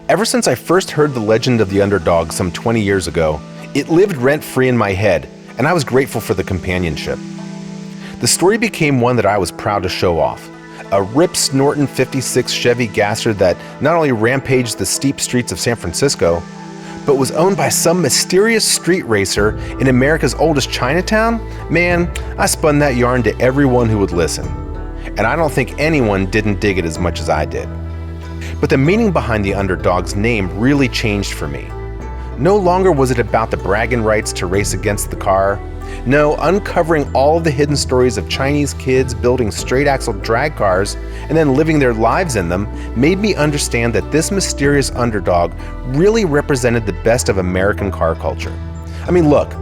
Ever since I first heard the legend of the Underdog some 20 years ago, it lived rent-free in my head, and I was grateful for the companionship. The story became one that I was proud to show off. A rip-snorting 56 Chevy gasser that not only rampaged the steep streets of San Francisco, but was owned by some mysterious street racer in America's oldest Chinatown. Man, I spun that yarn to everyone who would listen. And I don't think anyone didn't dig it as much as I did. But the meaning behind the Underdog's name really changed for me. No longer was it about the bragging rights to race against the car. No, uncovering all of the hidden stories of Chinese kids building straight-axle drag cars and then living their lives in them made me understand that this mysterious underdog really represented the best of American car culture. I mean, look,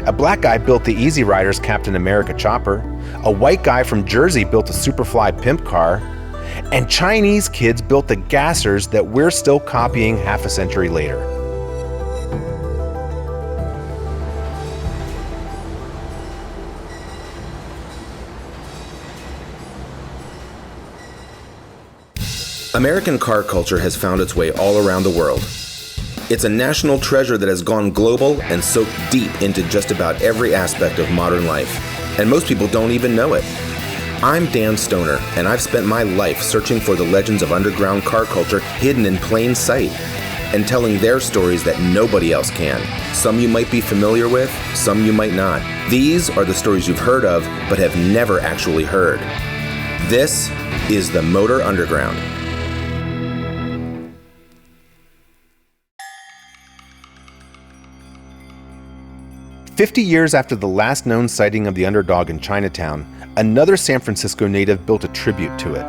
a black guy built the Easy Rider's Captain America chopper, a white guy from Jersey built a Superfly pimp car, and Chinese kids built the gassers that we're still copying half a century later. American car culture has found its way all around the world. It's a national treasure that has gone global and soaked deep into just about every aspect of modern life, and most people don't even know it. I'm Dan Stoner, and I've spent my life searching for the legends of underground car culture hidden in plain sight, and telling their stories that nobody else can. Some you might be familiar with, some you might not. These are the stories you've heard of, but have never actually heard. This is the Motor Underground. "50 years after the last known sighting of the Underdog in Chinatown, another San Francisco native built a tribute to it.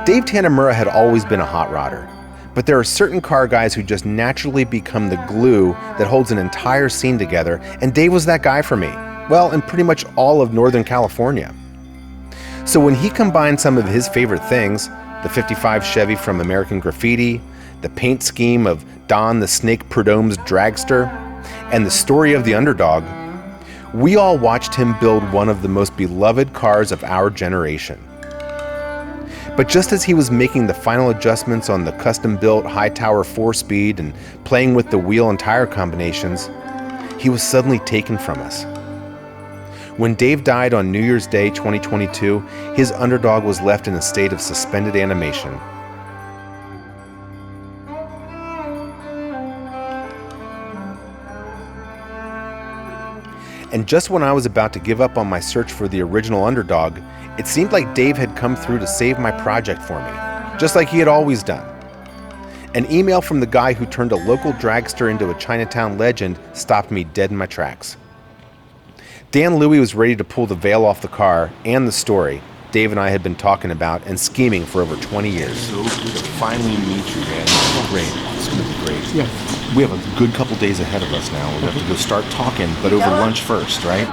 Dave Tanimura had always been a hot rodder, but there are certain car guys who just naturally become the glue that holds an entire scene together, and Dave was that guy for me. Well, in pretty much all of Northern California. So when he combined some of his favorite things, the 55 Chevy from American Graffiti, the paint scheme of Don the Snake Prudhomme's dragster, and the story of the Underdog, we all watched him build one of the most beloved cars of our generation. But just as he was making the final adjustments on the custom-built Hightower 4-speed and playing with the wheel and tire combinations, he was suddenly taken from us. When Dave died on New Year's Day 2022, his Underdog was left in a state of suspended animation. And just when I was about to give up on my search for the original Underdog, it seemed like Dave had come through to save my project for me, just like he had always done. An email from the guy who turned a local dragster into a Chinatown legend stopped me dead in my tracks. Dan Louie was ready to pull the veil off the car and the story Dave and I had been talking about and scheming for over 20 years. So good to finally meet you, man. Great. It's going to be great. Yeah. We have a good couple days ahead of us now. We'll have to go start talking, but over lunch first, right?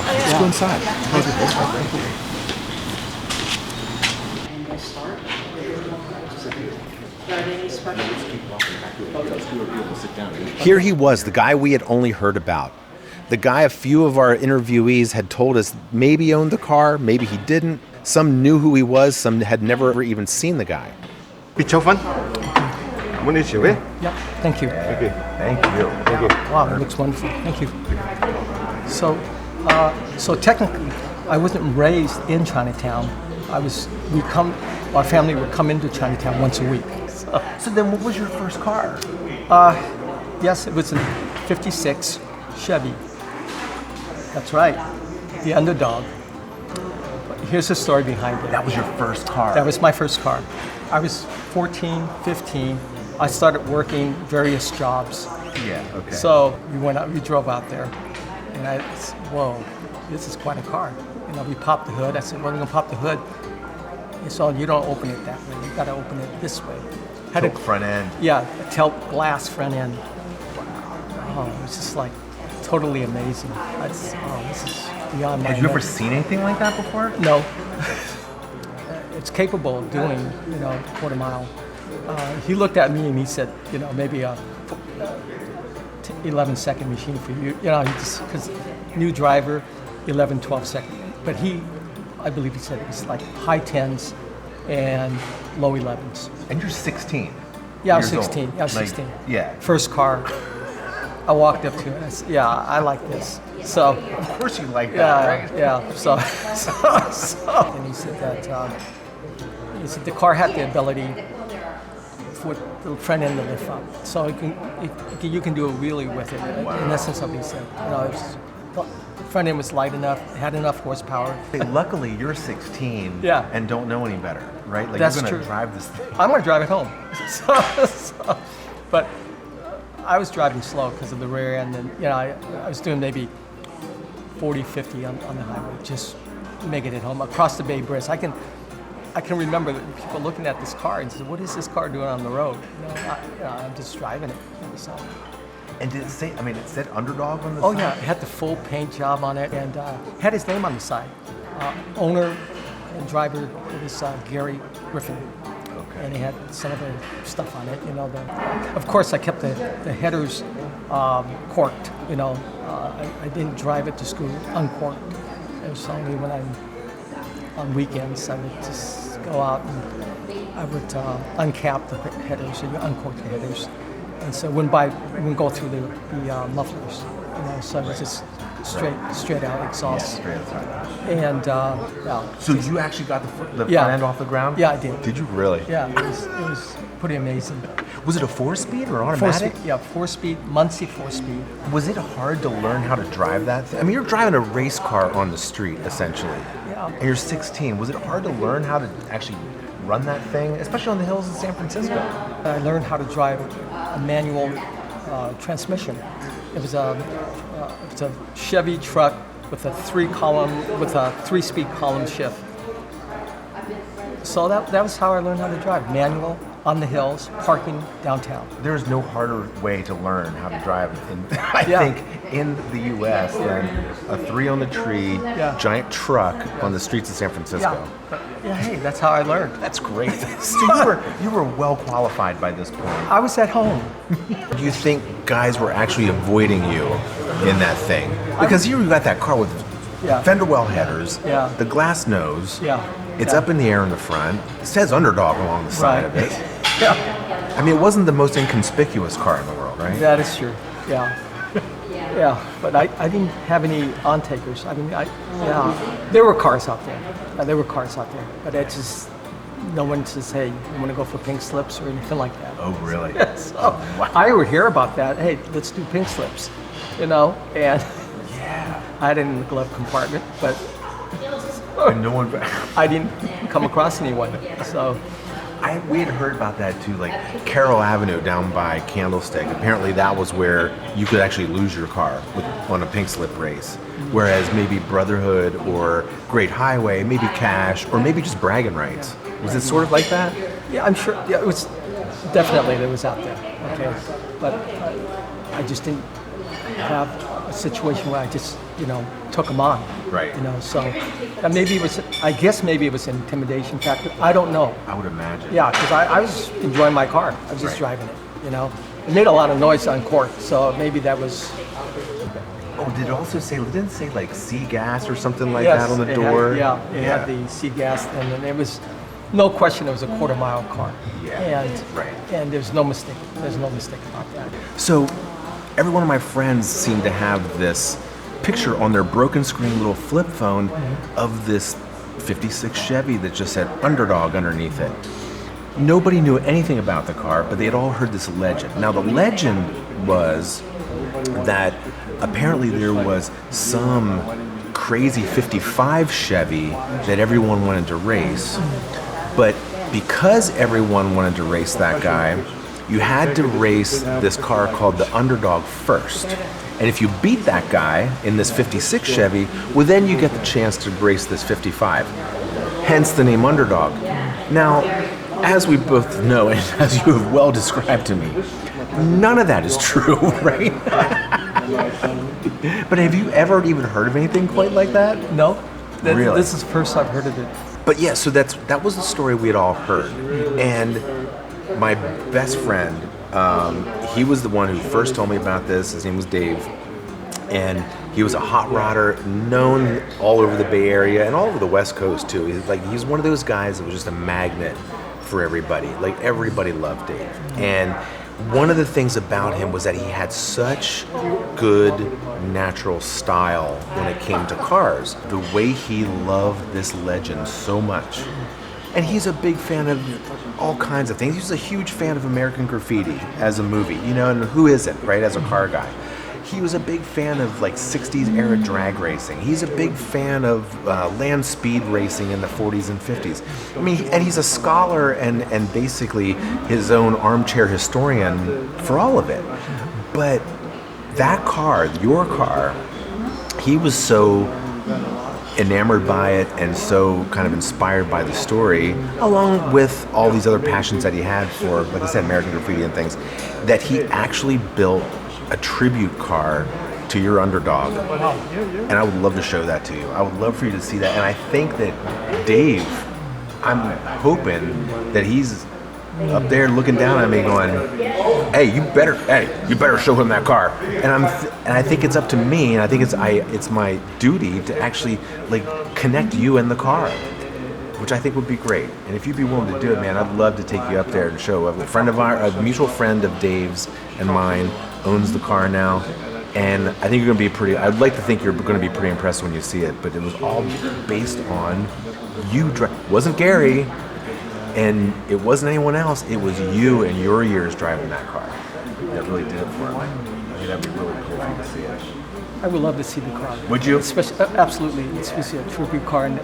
Let's go inside. Here he was, the guy we had only heard about. The guy a few of our interviewees had told us maybe owned the car, maybe he didn't. Some knew who he was, some had never even seen the guy. Yep, thank you. Thank you. Thank you. Thank you. Wow, it looks wonderful. Thank you. So technically, I wasn't raised in Chinatown. Our family would come into Chinatown once a week. So then what was your first car? Yes, it was a 56 Chevy. That's right, the Underdog. But here's the story behind it. That was your first car? That was my first car. I was 14, 15. I started working various jobs. Yeah, okay. So we drove out there, and I said, whoa, this is quite a car. We popped the hood. I said, well, we're gonna pop the hood. He said, oh, you don't open it that way. You gotta open it this way. Had a front end. Yeah, a tilt glass front end. Oh, it was just like totally amazing. This is beyond my Had you ever seen anything like that before? No. It's capable of doing, quarter mile. He looked at me and he said, maybe a 11-second machine for you. Because new driver, 11, 12 seconds. But I believe he said it was like high 10s and low 11s. And you're 16. Yeah, I was years 16. old? Yeah, I was Like, 16. Yeah. First car. I walked up to it. And I said, yeah, I like this. So, Of course you like that, right? yeah. So, and he said that the car had the ability for the front end to lift up, so you can do a wheelie with it. Wow. In essence, what he said. The front end was light enough, had enough horsepower. Hey, luckily, you're 16 Yeah. and don't know any better, right? Like That's you're going true. to drive this thing. I'm going to drive it home. But I was driving slow because of the rear end, and I was doing maybe 40, 50 on the highway, just making it home across the Bay Bridge. I can remember people looking at this car and said, "What is this car doing on the road?" I'm just driving it. So. And did it say, I mean, it said Underdog on the Oh side? yeah, it had the full paint job on it, and had his name on the side. Owner and driver, it was Gary Griffin. Okay. And he had some of the stuff on it, of course, I kept the headers corked, I didn't drive it to school uncorked. It was only when on weekends, I would just go out and I would uncap the headers, so you uncork the headers. And so wouldn't go through the mufflers, so it was just straight out exhaust. Yeah, straight outside. And yeah. So you actually got the Yeah. front end off the ground? Yeah, I did. Did you really? Yeah, it was pretty amazing. Was it a 4-speed or automatic? 4-speed, yeah, 4-speed, Muncie 4-speed. Was it hard to learn how to drive that thing? I mean, you're driving a race car on the street, essentially. Yeah. And you're 16. Was it hard to learn how to actually run that thing, especially on the hills in San Francisco? I learned how to drive a manual transmission. It was a Chevy truck with a 3-speed column shift. So that was how I learned how to drive, manual, on the hills, parking downtown. There's no harder way to learn how to drive I Yeah. think in the U.S. than a 3 on the tree giant truck on the streets of San Francisco. Yeah, hey, that's how I learned. That's great. So you were well qualified by this point. I was at home. Do you think guys were actually avoiding you in that thing? Because you got that car with Yeah. fender well headers, Yeah. the glass nose, Yeah. it's Yeah. up in the air in the front, it says Underdog along the side of it. Yeah, I mean, it wasn't the most inconspicuous car in the world, right? that is true. Yeah. Yeah, but I didn't have any on-takers. I mean, there were cars out there. There were cars out there, but it just, no one says, hey, you want to go for pink slips or anything like that. Oh, really? So I would hear about that. Hey, let's do pink slips, and Yeah. I had it in the glove compartment, but And no one... I didn't come across anyone. So we had heard about that too, like Carroll Avenue down by Candlestick. Apparently that was where you could actually lose your car on a pink slip race. Whereas maybe Brotherhood or Great Highway, maybe Cash, or maybe just bragging rights. Was it sort of like that? yeah, I'm sure. Yeah, it was definitely that was out there. Okay, but I just didn't have a situation where I just took them on. Right. So maybe it was. I guess maybe it was an intimidation factor. I don't know. I would imagine. Yeah, because I was enjoying my car. I was just driving it. It made a lot of noise on court, so maybe that was. Oh, did it also say, didn't it say like sea gas or something like Yes, that on the it door? Had, it had the sea gas, and then it was no question it was a quarter-mile car. Yeah, And and there's no mistake. There's no mistake about that. So, every one of my friends seemed to have this picture on their broken screen little flip phone of this 56 Chevy that just said Underdog underneath it. Nobody knew anything about the car, but they had all heard this legend. Now, the legend was that apparently there was some crazy 55 Chevy that everyone wanted to race, but because everyone wanted to race that guy, you had to race this car called the Underdog first. And if you beat that guy in this 56 Chevy, well, then you get the chance to race this 55. Hence the name Underdog. Now, as we both know, and as you have well described to me, none of that is true, right? But have you ever even heard of anything quite like that? No, Really? This is the first I've heard of it. But yeah, so that was the story we had all heard. And my best friend, he was the one who first told me about this. His name was Dave. And he was a hot rodder, known all over the Bay Area and all over the West Coast too. He's one of those guys that was just a magnet for everybody. Like, everybody loved Dave. And one of the things about him was that he had such good natural style when it came to cars. The way he loved this legend so much. And he's a big fan of all kinds of things. He's a huge fan of American Graffiti as a movie, you know, and who isn't, right, as a car guy. He was a big fan of like 60s era drag racing. He's a big fan of land speed racing in the 40s and 50s. I mean, and he's a scholar and basically his own armchair historian for all of it. But that car, your car, he was so enamored by it and so kind of inspired by the story, along with all these other passions that he had for, like I said, American Graffiti and things, that he actually built a tribute car to your Underdog. And I would love to show that to you. I would love for you to see that. And I think that Dave, I'm hoping that he's up there looking down at me going, hey, you better show him that car. And I think it's up to me, and I think it's my duty to actually like connect you and the car, which I think would be great. And if you'd be willing to do it, man, I'd love to take you up there and show. A friend of ours, a mutual friend of Dave's and mine, owns the car now, and I think you're going to be I'd like to think you're going to be pretty impressed when you see it, but it was all based on you. Wasn't Gary, and it wasn't anyone else. It was you and your years driving that car that really did it for him. I think that'd be really cool for you to see it. I would love to see the car. Would you? Especially, absolutely. Especially a tribute car, and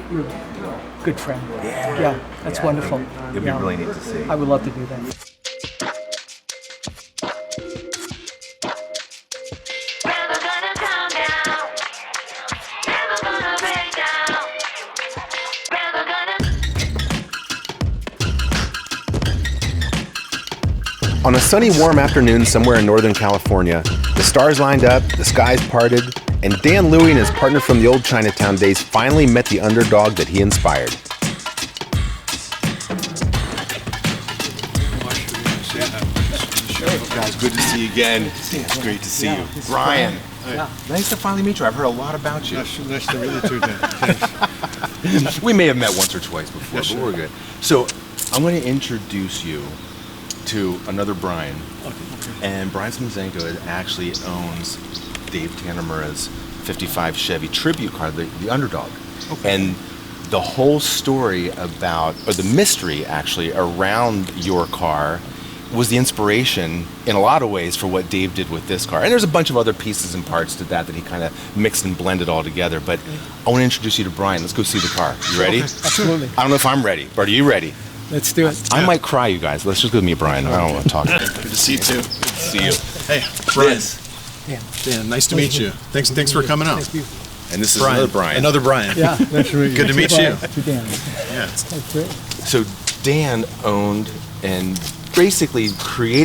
you're a good friend. Yeah, that's wonderful. It'd be really neat to see. I would love to do that. On a sunny, warm afternoon somewhere in Northern California, the stars lined up, the skies parted, and Dan Louie and his partner from the old Chinatown days finally met the Underdog that he inspired. Guys, good to see you again. It's great to see you. Brian, nice to finally meet you. I've heard a lot about you. Nice to meet you too, Dan. Thanks. We may have met once or twice before, but we're good. So I'm going to introduce you to another Brian. And Brian Smozenko actually owns Dave Tanimura's 55 Chevy tribute car, the Underdog. And the whole story about, or the mystery actually, around your car was the inspiration in a lot of ways for what Dave did with this car. And there's a bunch of other pieces and parts to that he kind of mixed and blended all together. But I want to introduce you to Brian. Let's go see the car. You ready? Absolutely. I don't know if I'm ready, but are you ready? Let's do it. I might cry, you guys. Let's just go meet Brian. I don't want to talk. Good to see you too. Good to see you. Hey, Brian. Yeah. Dan, nice to meet you. Thanks for coming out. Thank you. And this is Brian. another Brian. Another Brian. Yeah, nice to meet you. Good to meet you. Dan. Yeah. That's great. So Dan owned and basically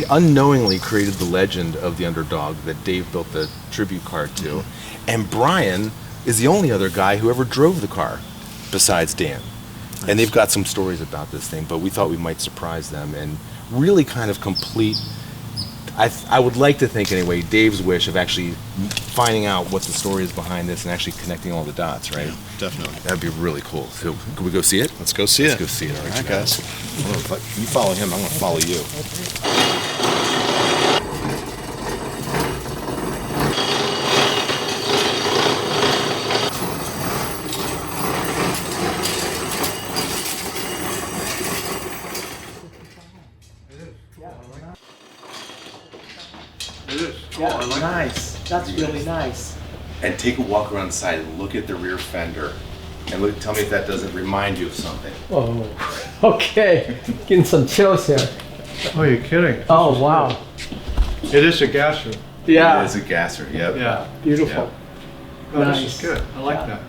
unknowingly created the legend of the Underdog that Dave built the tribute car to. And Brian is the only other guy who ever drove the car besides Dan. Nice. And they've got some stories about this thing, but we thought we might surprise them and really kind of complete, I would like to think anyway, Dave's wish of actually finding out what the story is behind this and actually connecting all the dots, right? Yeah, definitely. That'd be really cool. So can we go see it? Let's go see it. Let's go see it. All right, guys. You follow him, I'm going to follow you. Yeah, nice. That's really nice. And take a walk around the side and look at the rear fender. And tell me if that doesn't remind you of something. Oh, okay. Getting some chills here. Oh, you're kidding. Oh, wow. It is a gasser. Yeah. It is a gasser, yep. Yeah. Beautiful. Oh, Nice. this is good. I like that.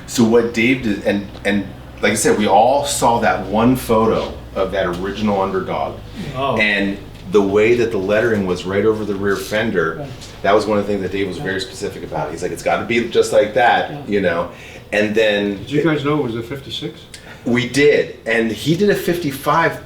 So what Dave did, and like I said, we all saw that one photo of that original Underdog. Oh. And the way that the lettering was right over the rear fender, that was one of the things that Dave was very specific about. He's like, it's got to be just like that, you know. And then Did you guys know it was a 56? we did, and he did a 55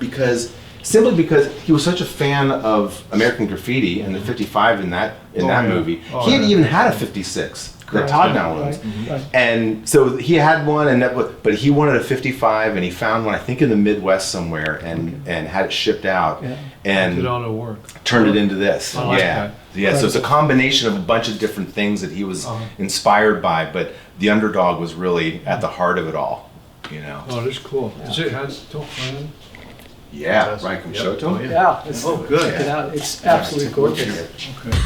simply because he was such a fan of American Graffiti and the 55 in that Oh, yeah. movie. Oh, He had yeah. even had a 56 that Todd now owns. Right. And so he had one, but he wanted a 55, and he found one I think in the Midwest somewhere, and had it shipped out, and Did all the work. turned it into this. I like yeah, that. yeah. So it's a combination of a bunch of different things that he was inspired by, but the Underdog was really at the heart of it all. You know. Oh, this is cool. Does it have tilt front? Yeah. Right. Can we show it to him? Yeah. It's, Oh, good. Check it out. It's absolutely gorgeous. Okay.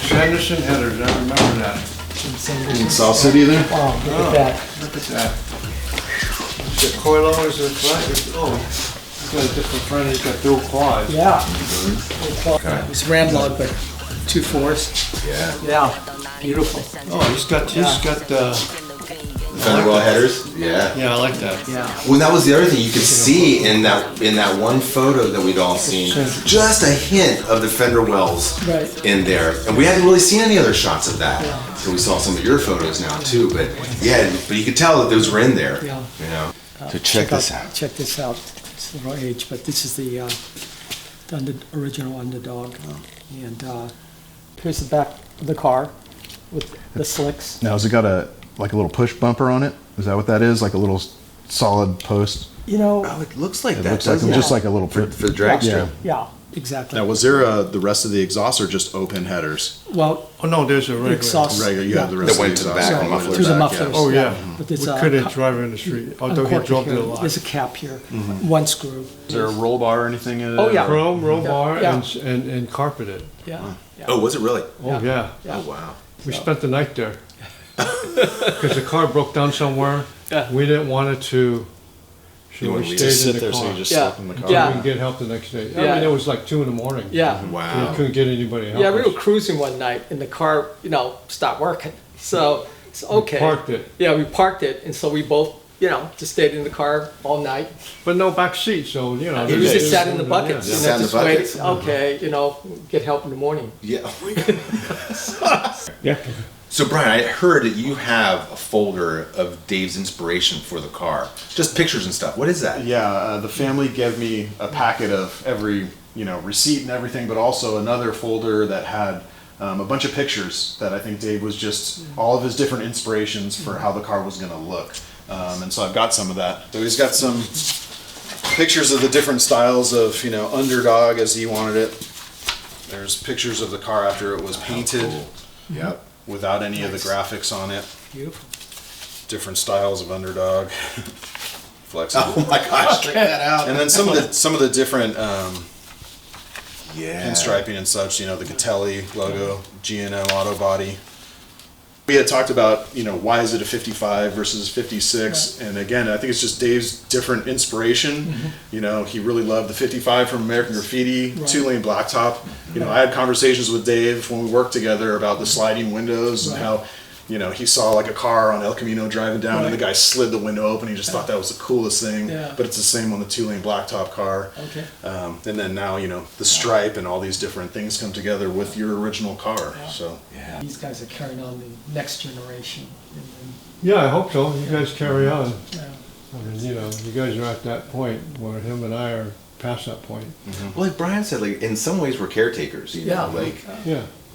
Sanderson headers, I remember that. In South City there? Wow, look at that. Look at that. The coilovers are flat. Oh, he's got a different front. He's got dual quads. Yeah. It's Ramlog, but 2.4s. Yeah. Yeah. Beautiful. Oh, he's got Fenderwell headers. Yeah. Yeah, I like that. Yeah. Well, that was the other thing you could see in that one photo that we'd all seen, just a hint of the fender wells Right. in there, and we hadn't really seen any other shots of that. So we saw some of your photos now too, but you could tell that those were in there. Yeah. You know. So check this out. Check this out. It's the wrong age, but this is the original Underdog. And here's the back of the car with the slicks. Now, has it got a little push bumper on it? Is that what that is? Like a little solid post? You know, Oh, it looks like It that. looks like doesn't it? just like a little for the drag strip. yeah, exactly. Now, was there the rest of the exhaust or just open headers? Well, Oh, no, there's a regular. exhaust. Regular, you have the rest That went of to the the exhaust. back, Yeah, muffler to the back, mufflers. Oh, yeah. But We it's couldn't drive her in the street, although he uncorked drove here. it a lot. There's a cap here, one screw. Is there a roll bar or anything in it? Oh, yeah. Chrome, roll bar, Yeah. and carpeted. Yeah. Yeah. Oh, was it really? Oh, yeah. Oh, wow. We spent the night there. Because the car broke down somewhere. Yeah. We didn't want it to, so You we wanted to stayed Just in sit the there car. so you just Yeah. slept in the car. Yeah. We can get help the next day. I Yeah. mean, it was like 2 in the morning. Yeah. Wow. We couldn't get anybody help Yeah, we us. were cruising one night and the car, stopped working. So it's okay. Parked it, Yeah, we parked it, and so we both, just stayed in the car all night. but no back seat, so, We there's- just sat in the buckets, Yeah. Sat in the just wait, buckets. okay, get help in the morning. Yeah. Oh my goodness. Yeah. So Brian, I heard that you have a folder of Dave's inspiration for the car, just pictures and stuff. What is that? Yeah, the family gave me a packet of every, receipt and everything, but also another folder that had a bunch of pictures that I think Dave was just all of his different inspirations for how the car was going to look. And so I've got some of that. So he's got some pictures of the different styles of, Underdog as he wanted it. There's pictures of the car after it was painted. Yep. Without any of the graphics on it. Beautiful. Different styles of Underdog. Flexible. Oh my gosh, check that out. And then some of the different Yeah. pinstriping and such, the Gatelli logo, G&M auto body. We had talked about, why is it a 55 versus 56? And again, I think it's just Dave's different inspiration. He really loved the 55 from American Graffiti, Right. 2-lane blacktop. I had conversations with Dave when we worked together about the sliding windows and how, he saw like a car on El Camino driving down and the guy slid the window open. He just thought that was the coolest thing. Yeah. But it's the same on the 2-lane blacktop car. Okay. And then now, the stripe and all these different things come together with your original car. So Yeah. These guys are carrying on the next generation. Yeah, I hope so. You guys carry on. Yeah. I mean, you guys are at that point where him and I are past that point. Well, like Brian said, like in some ways we're caretakers. Yeah.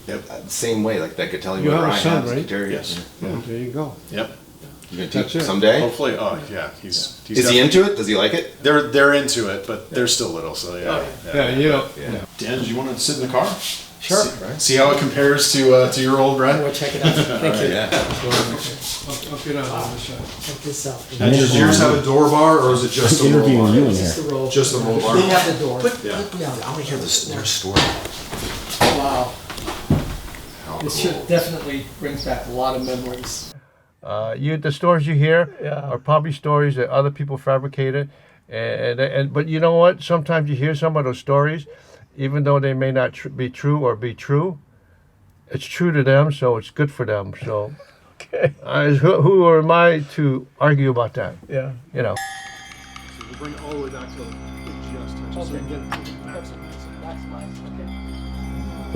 Yeah, Same way, like that could tell you You what have a Brian son, has. right? Yes. there you go. Yep. You gonna That's teach it. someday? Hopefully, oh yeah, he's Is he into it? Does he like it? They're into it, but they're still little, so yeah. Yeah, Dan, do you want to sit in the car? Sure. See how it compares to your old We'll Brett? check it out. Thank you. Yeah. I'll get on the other side. Check this out. Now, does yours have a door bar, or is it just a roll bar? This is the roll. Just the roll bar. They have the door. Yeah. Yeah. I want to hear their story. Wow. How This cool. should definitely brings back a lot of memories. The stories you hear Yeah. are probably stories that other people fabricated, but you know what? Sometimes you hear some of those stories, even though they may not be true or be true. It's true to them, so it's good for them. So, Okay. who am I to argue about that? Yeah. We'll bring it all the way back till it just touches. That's nice. Okay.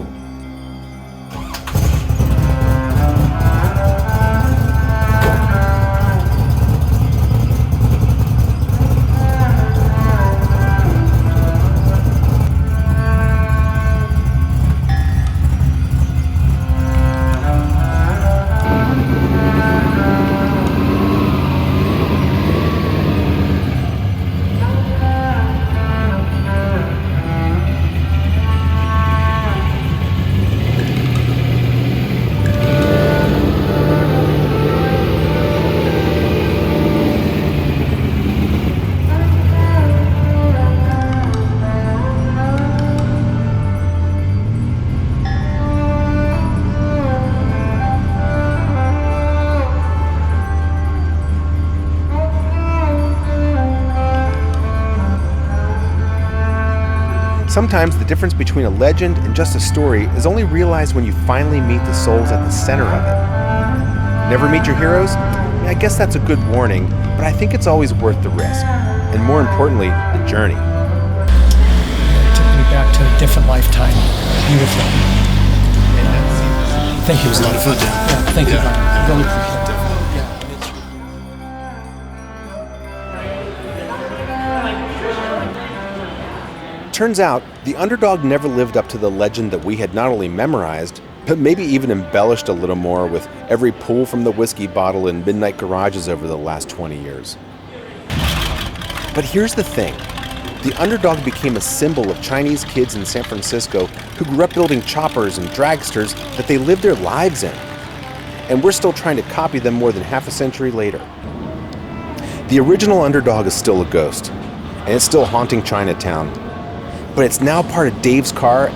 Sometimes the difference between a legend and just a story is only realized when you finally meet the souls at the center of it. Never meet your heroes? I guess that's a good warning, but I think it's always worth the risk. And more importantly, the journey. It took me back to a different lifetime. Beautiful. Thank you. It was a lot of fun, Dan. Yeah, thank you. I really appreciate it. Turns out, the Underdog never lived up to the legend that we had not only memorized, but maybe even embellished a little more with every pull from the whiskey bottle in midnight garages over the last 20 years. But here's the thing. The Underdog became a symbol of Chinese kids in San Francisco who grew up building choppers and dragsters that they lived their lives in. And we're still trying to copy them more than half a century later. The original Underdog is still a ghost, and it's still haunting Chinatown. But it's now part of Dave's car,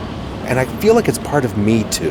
and I feel like it's part of me too.